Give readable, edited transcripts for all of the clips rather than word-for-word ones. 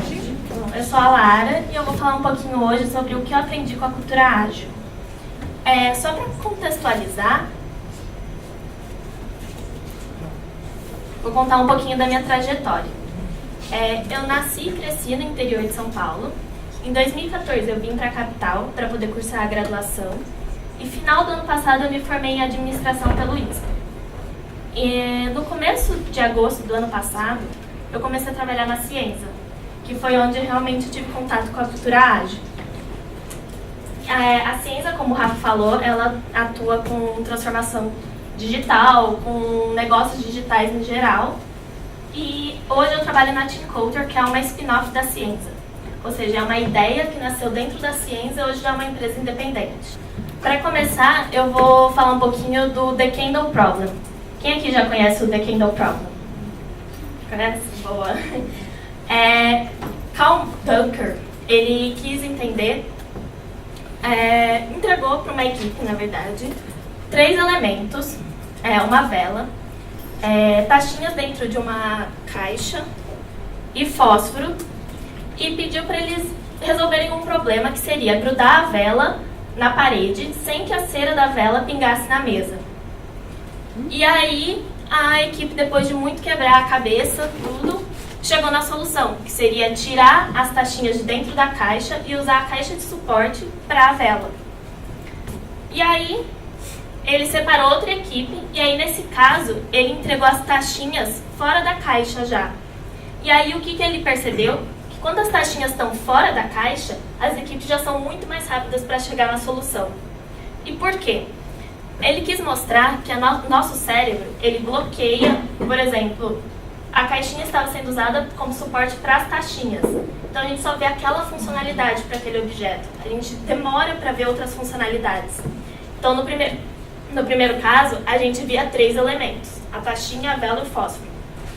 tarde. Eu sou a Lara e eu vou falar um pouquinho hoje sobre o que eu aprendi com a cultura ágil. Só para contextualizar, vou contar um pouquinho da minha trajetória. Eu nasci e cresci no interior de São Paulo. Em 2014 eu vim para a capital para poder cursar a graduação. E final do ano passado eu me formei em administração pelo INSPER. E no começo de agosto do ano passado, eu comecei a trabalhar na Cienza, que foi onde eu realmente tive contato com a cultura ágil. A Cienza, como o Rafa falou, ela atua com transformação digital, com negócios digitais em geral. E hoje eu trabalho na Team Culture, que é uma spin-off da Cienza. Ou seja, é uma ideia que nasceu dentro da Cienza e hoje já é uma empresa independente. Para começar, eu vou falar um pouquinho do The Kendall Problem. Quem aqui já conhece o The Kendall Problem? Conhece? Boa. Carl Dunker, ele quis entender, entregou para uma equipe, na verdade, 3 elementos, uma vela, taxinhas dentro de uma caixa e fósforo, e pediu para eles resolverem um problema que seria grudar a vela na parede sem que a cera da vela pingasse na mesa. E aí a equipe, depois de muito quebrar a cabeça, tudo, chegou na solução, que seria tirar as taxinhas de dentro da caixa e usar a caixa de suporte para a vela. E aí ele separou outra equipe e aí nesse caso ele entregou as taxinhas fora da caixa já. E aí o que ele percebeu? Que quando as taxinhas estão fora da caixa, as equipes já são muito mais rápidas para chegar na solução. E por quê? Ele quis mostrar que nosso cérebro, ele bloqueia, por exemplo, a caixinha estava sendo usada como suporte para as taxinhas. Então a gente só vê aquela funcionalidade para aquele objeto. A gente demora para ver outras funcionalidades. Então no primeiro caso, a gente via 3 elementos, a taxinha, a vela e o fósforo.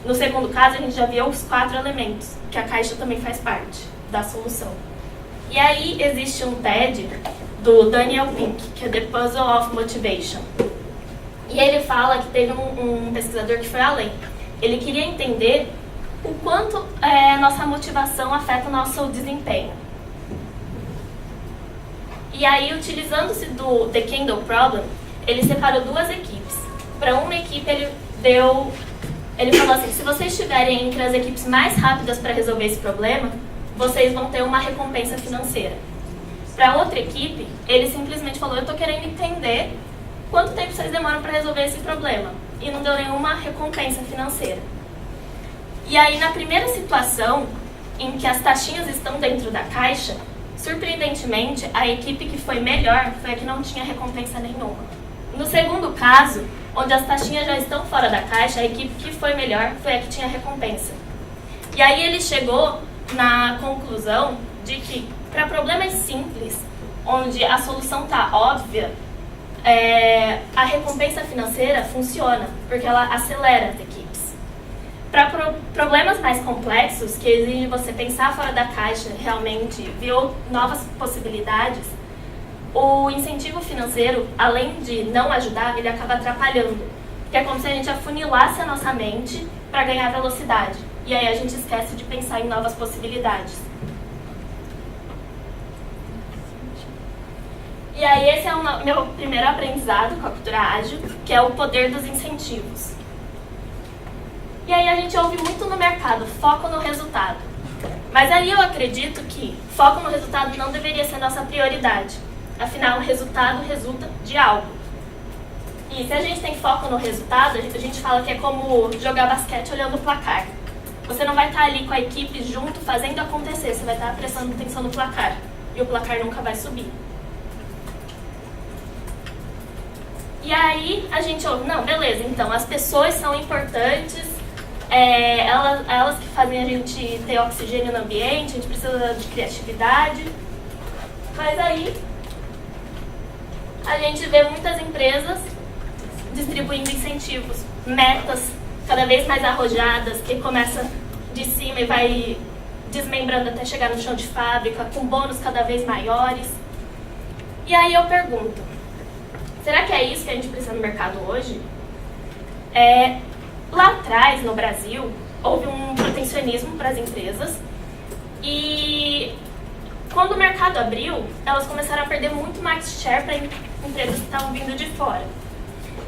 No segundo caso, a gente já via os 4 elementos, que a caixa também faz parte da solução. E aí existe um TED do Daniel Pink, que é The Puzzle of Motivation. E ele fala que teve um pesquisador que foi além. Ele queria entender o quanto nossa motivação afeta o nosso desempenho. E aí, utilizando-se do The Kendall Problem, ele separou 2 equipes. Para uma equipe, ele falou assim, se vocês estiverem entre as equipes mais rápidas para resolver esse problema, vocês vão ter uma recompensa financeira. Para outra equipe, ele simplesmente falou, eu estou querendo entender quanto tempo vocês demoram para resolver esse problema. E não deu nenhuma recompensa financeira. E aí, na primeira situação, em que as taxinhas estão dentro da caixa, surpreendentemente, a equipe que foi melhor foi a que não tinha recompensa nenhuma. No segundo caso, onde as taxinhas já estão fora da caixa, a equipe que foi melhor foi a que tinha recompensa. E aí ele chegou na conclusão de que, para problemas simples, onde a solução está óbvia, a recompensa financeira funciona, porque ela acelera as equipes. Para problemas mais complexos, que exigem você pensar fora da caixa, realmente ver novas possibilidades, o incentivo financeiro, além de não ajudar, ele acaba atrapalhando. Porque é como se a gente afunilasse a nossa mente para ganhar velocidade. E aí a gente esquece de pensar em novas possibilidades. E aí esse é o meu primeiro aprendizado com a cultura ágil, que é o poder dos incentivos. E aí a gente ouve muito no mercado, foco no resultado. Mas aí eu acredito que foco no resultado não deveria ser nossa prioridade. Afinal, o resultado resulta de algo. E se a gente tem foco no resultado, a gente fala que é como jogar basquete olhando o placar. Você não vai estar ali com a equipe junto fazendo acontecer, você vai estar prestando atenção no placar. E o placar nunca vai subir. E aí a gente ouve, não, beleza, então as pessoas são importantes, elas que fazem a gente ter oxigênio no ambiente, a gente precisa de criatividade. Mas aí a gente vê muitas empresas distribuindo incentivos, metas cada vez mais arrojadas, que começa de cima e vai desmembrando até chegar no chão de fábrica, com bônus cada vez maiores. E aí eu pergunto, será que é isso que a gente precisa no mercado hoje? Lá atrás, no Brasil, houve um protecionismo para as empresas E quando o mercado abriu, elas começaram a perder muito market share para empresas que estavam vindo de fora.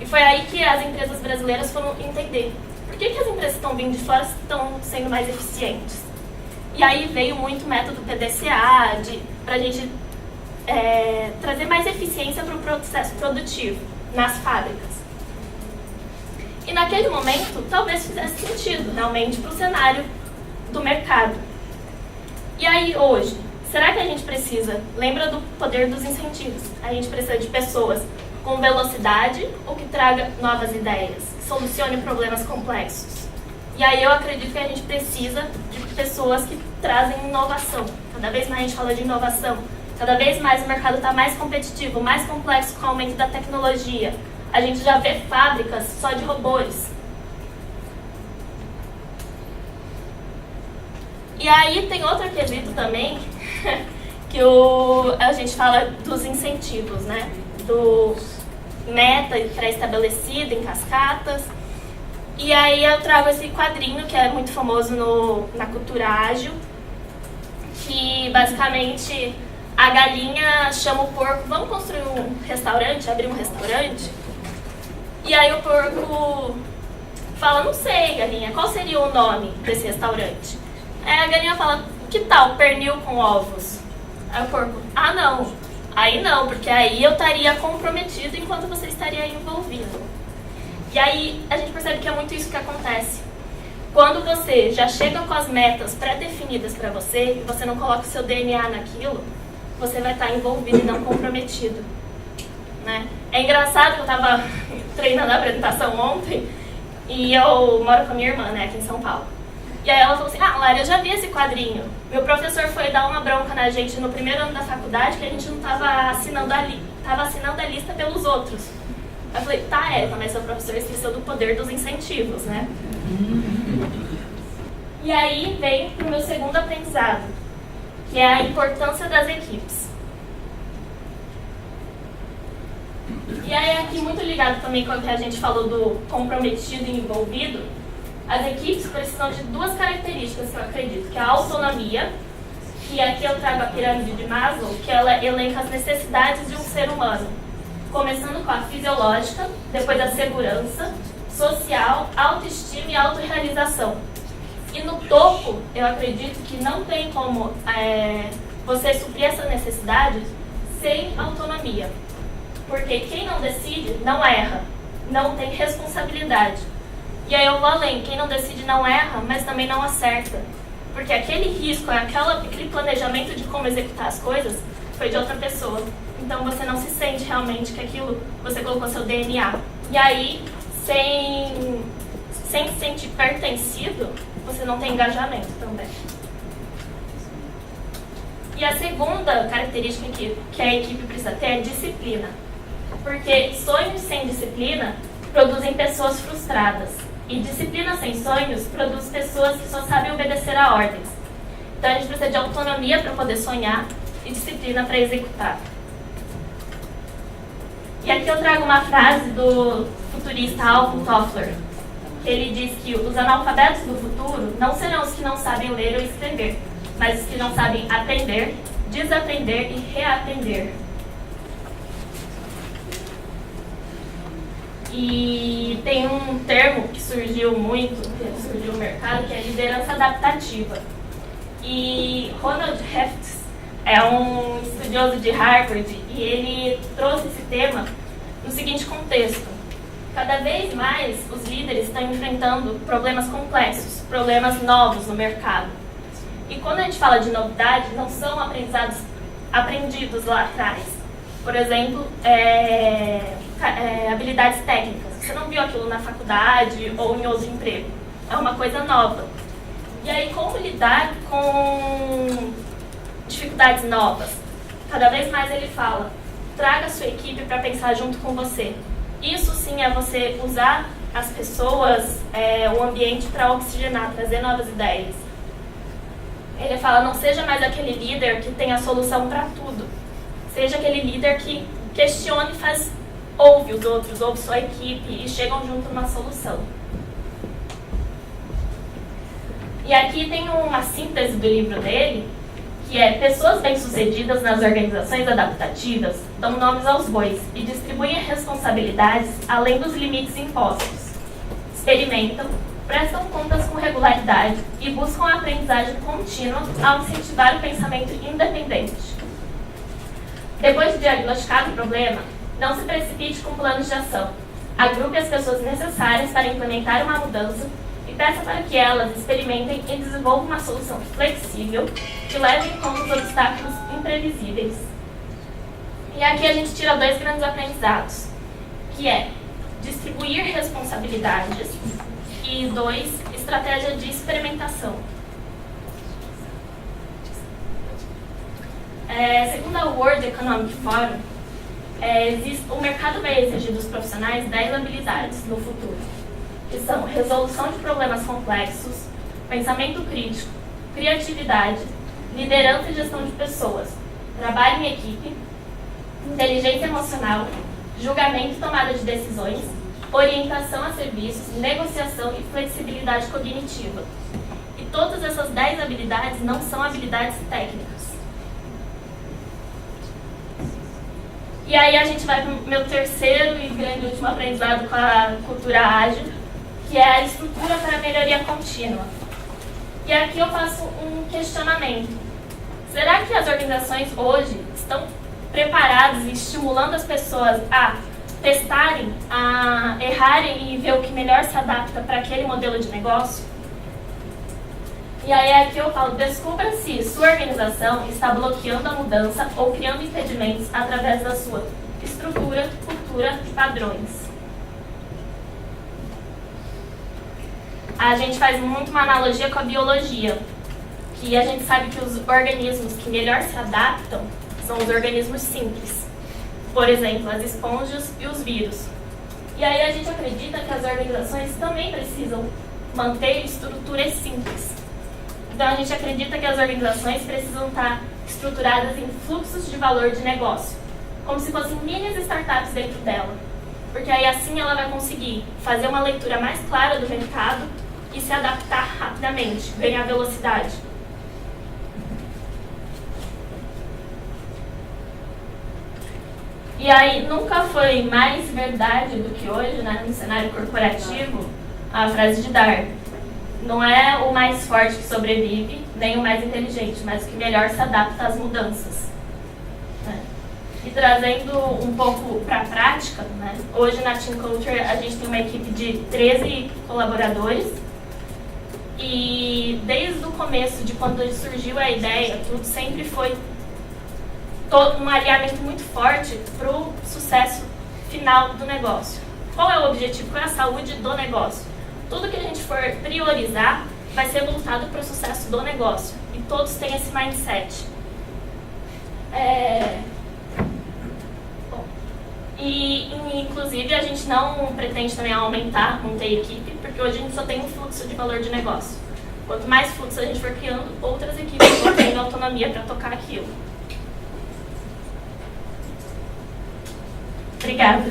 E foi aí que as empresas brasileiras foram entender por que as empresas que estão vindo de fora estão sendo mais eficientes. E aí veio muito o método PDCA para a gente trazer mais eficiência para o processo produtivo nas fábricas. E naquele momento, talvez fizesse sentido realmente para o cenário do mercado. E aí hoje, será que a gente precisa, lembra do poder dos incentivos, a gente precisa de pessoas com velocidade ou que traga novas ideias, que solucione problemas complexos? E aí eu acredito que a gente precisa de pessoas que trazem inovação. Cada vez mais a gente fala de inovação. Cada vez mais o mercado está mais competitivo, mais complexo com o aumento da tecnologia. A gente já vê fábricas só de robôs. E aí tem outro quesito também, que a gente fala dos incentivos, né? Do meta pré-estabelecido em cascatas. E aí eu trago esse quadrinho que é muito famoso na cultura ágil, que basicamente a galinha chama o porco, vamos construir um restaurante, abrir um restaurante? E aí o porco fala, não sei, galinha, qual seria o nome desse restaurante? Aí a galinha fala, que tal pernil com ovos? Aí o porco, ah não, aí não, porque aí eu estaria comprometido enquanto você estaria envolvido. E aí a gente percebe que é muito isso que acontece. Quando você já chega com as metas pré-definidas para você, e você não coloca o seu DNA naquilo, você vai estar envolvido e não comprometido. Né? É engraçado que eu estava treinando a apresentação ontem, e eu moro com a minha irmã, né, aqui em São Paulo. E aí ela falou assim, Lara, eu já vi esse quadrinho. Meu professor foi dar uma bronca na gente no primeiro ano da faculdade, que a gente não estava assinando a lista pelos outros. Eu falei, mas seu professor esqueceu do poder dos incentivos, né? E aí vem para o meu segundo aprendizado, que é a importância das equipes. E aí aqui, muito ligado também com o que a gente falou do comprometido e envolvido, as equipes precisam de duas características que eu acredito, que é a autonomia, que aqui eu trago a pirâmide de Maslow, que ela elenca as necessidades de um ser humano, começando com a fisiológica, depois a segurança, social, autoestima e autorrealização. E no topo, eu acredito que não tem como você suprir essa necessidade sem autonomia. Porque quem não decide não erra, não tem responsabilidade. E aí eu vou além, quem não decide não erra, mas também não acerta. Porque aquele risco, aquele planejamento de como executar as coisas foi de outra pessoa. Então você não se sente realmente que aquilo você colocou seu DNA. E aí, sem se sentir pertencido, você não tem engajamento também. E a segunda característica que a equipe precisa ter é disciplina. Porque sonhos sem disciplina produzem pessoas frustradas. E disciplina sem sonhos produz pessoas que só sabem obedecer a ordens. Então a gente precisa de autonomia para poder sonhar e disciplina para executar. E aqui eu trago uma frase do futurista Alvin Toffler, que ele diz que os analfabetos do futuro não serão os que não sabem ler ou escrever, mas os que não sabem aprender, desaprender e reaprender. E tem um termo que surgiu no mercado, que é liderança adaptativa. E Ronald Hefts é um estudioso de Harvard e ele trouxe esse tema no seguinte contexto. Cada vez mais os líderes estão enfrentando problemas complexos, problemas novos no mercado. E quando a gente fala de novidade, não são aprendizados aprendidos lá atrás. Por exemplo, habilidades técnicas. Você não viu aquilo na faculdade ou em outro emprego. É uma coisa nova. E aí, como lidar com dificuldades novas? Cada vez mais ele fala, traga a sua equipe para pensar junto com você. Isso sim é você usar as pessoas, o ambiente para oxigenar, trazer novas ideias. Ele fala, não seja mais aquele líder que tem a solução para tudo. Seja aquele líder que questione e ouve os outros, ouve sua equipe e chegam junto numa solução. E aqui tem uma síntese do livro dele, que é: pessoas bem-sucedidas nas organizações adaptativas dão nomes aos bois e distribuem responsabilidades além dos limites impostos. Experimentam, prestam contas com regularidade e buscam a aprendizagem contínua ao incentivar o pensamento independente. Depois de diagnosticado o problema, não se precipite com planos de ação. Agrupe as pessoas necessárias para implementar uma mudança e peça para que elas experimentem e desenvolvam uma solução flexível que leve em conta os obstáculos imprevisíveis. E aqui a gente tira 2 grandes aprendizados, que é distribuir responsabilidades e 2, estratégia de experimentação. Segundo a World Economic Forum, o mercado vai exigir dos profissionais 10 habilidades no futuro, que são resolução de problemas complexos, pensamento crítico, criatividade, liderança e gestão de pessoas, trabalho em equipe, inteligência emocional, julgamento e tomada de decisões, orientação a serviços, negociação e flexibilidade cognitiva. E todas essas 10 habilidades não são habilidades técnicas. E aí a gente vai para o meu terceiro e grande último aprendizado com a cultura ágil, que é a estrutura para a melhoria contínua. E aqui eu faço um questionamento. Será que as organizações hoje estão preparadas e estimulando as pessoas a testarem, a errarem e ver o que melhor se adapta para aquele modelo de negócio? E aí aqui eu falo: descubra se sua organização está bloqueando a mudança ou criando impedimentos através da sua estrutura, cultura e padrões. A gente faz muito uma analogia com a biologia, que a gente sabe que os organismos que melhor se adaptam são os organismos simples. Por exemplo, as esponjas e os vírus. E aí a gente acredita que as organizações também precisam manter estruturas simples. Então a gente acredita que as organizações precisam estar estruturadas em fluxos de valor de negócio, como se fossem mini startups dentro dela. Porque aí assim ela vai conseguir fazer uma leitura mais clara do mercado e se adaptar rapidamente, ganhar velocidade. E aí nunca foi mais verdade do que hoje, né, no cenário corporativo, a frase de Darwin: não é o mais forte que sobrevive, nem o mais inteligente, mas o que melhor se adapta às mudanças. E trazendo um pouco para a prática, né, hoje na Team Culture a gente tem uma equipe de 13 colaboradores e desde o começo, de quando surgiu a ideia, tudo sempre foi um alinhamento muito forte para o sucesso final do negócio. Qual é o objetivo? Qual é a saúde do negócio? Tudo que a gente for priorizar vai ser voltado para o sucesso do negócio. E todos têm esse mindset. Inclusive, a gente não pretende também aumentar, manter a equipe, porque hoje a gente só tem um fluxo de valor de negócio. Quanto mais fluxo a gente for criando, outras equipes vão tendo autonomia para tocar aquilo. Obrigada.